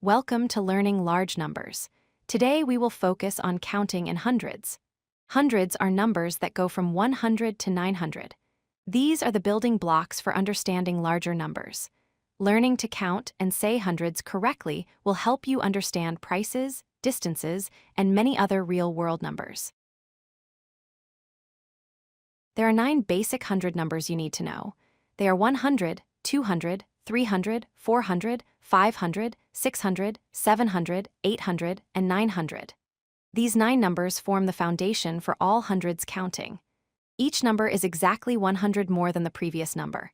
Welcome to Learning Large Numbers. Today we will focus on counting in hundreds. Hundreds are numbers that go from 100 to 900. These are the building blocks for understanding larger numbers. Learning to count and say hundreds correctly will help you understand prices, distances, and many other real-world numbers. There are 9 basic hundred numbers you need to know. They are 100, 200, 300, 400, 500, 600, 700, 800, and 900. These 9 numbers form the foundation for all hundreds counting. Each number is exactly 100 more than the previous number.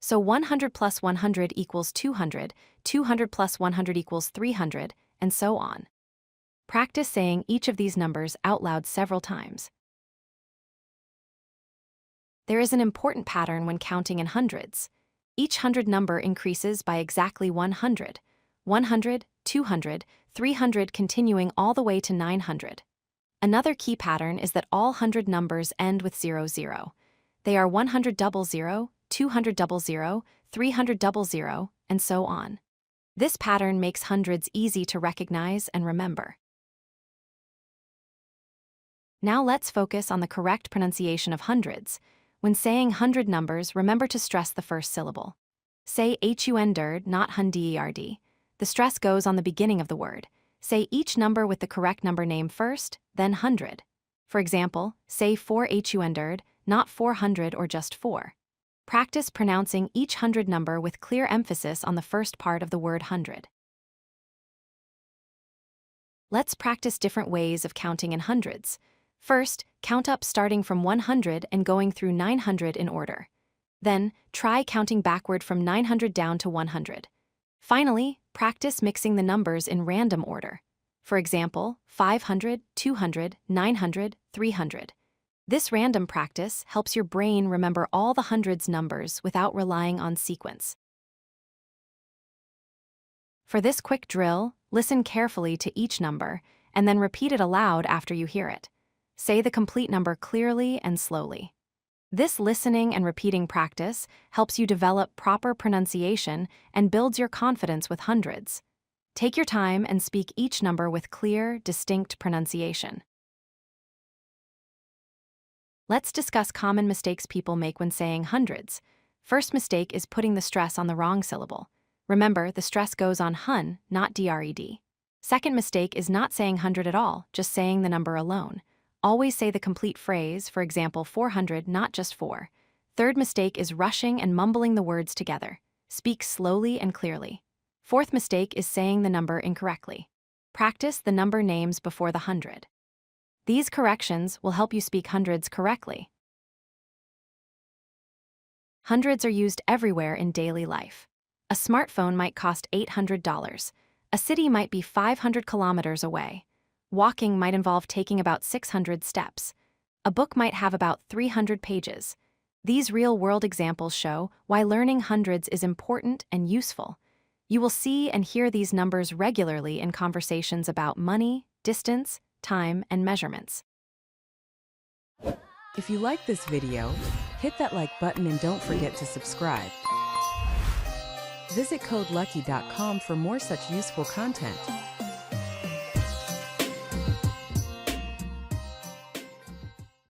So 100 plus 100 equals 200, 200 plus 100 equals 300, and so on. Practice saying each of these numbers out loud several times. There is an important pattern when counting in hundreds. Each hundred number increases by exactly 100, 100, 200, 300, continuing all the way to 900. Another key pattern is that all hundred numbers end with 00. They are 100 00, 200 00, 300 00, and so on. This pattern makes hundreds easy to recognize and remember. Now let's focus on the correct pronunciation of hundreds. When saying hundred numbers, remember to stress the first syllable. Say hundred, not hunderd. The stress goes on the beginning of the word. Say each number with the correct number name first, then hundred. For example, say 400, not 400 or just 4. Practice pronouncing each hundred number with clear emphasis on the first part of the word hundred. Let's practice different ways of counting in hundreds. First, count up starting from 100 and going through 900 in order. Then, try counting backward from 900 down to 100. Finally, practice mixing the numbers in random order. For example, 500, 200, 900, 300. This random practice helps your brain remember all the hundreds numbers without relying on sequence. For this quick drill, listen carefully to each number and then repeat it aloud after you hear it. Say the complete number clearly and slowly. This listening and repeating practice helps you develop proper pronunciation and builds your confidence with hundreds. Take your time and speak each number with clear, distinct pronunciation. Let's discuss common mistakes people make when saying hundreds. First mistake is putting the stress on the wrong syllable. Remember, the stress goes on hun, not dred. Second mistake is not saying hundred at all, just saying the number alone. Always say the complete phrase, for example, 400, not just 4. Third mistake is rushing and mumbling the words together. Speak slowly and clearly. Fourth mistake is saying the number incorrectly. Practice the number names before the hundred. These corrections will help you speak hundreds correctly. Hundreds are used everywhere in daily life. A smartphone might cost $800. A city might be 500 kilometers away. Walking might involve taking about 600 steps. A book might have about 300 pages. These real-world examples show why learning hundreds is important and useful. You will see and hear these numbers regularly in conversations about money, distance, time, and measurements. If you like this video, hit that like button and don't forget to subscribe. Visit codelucky.com for more such useful content.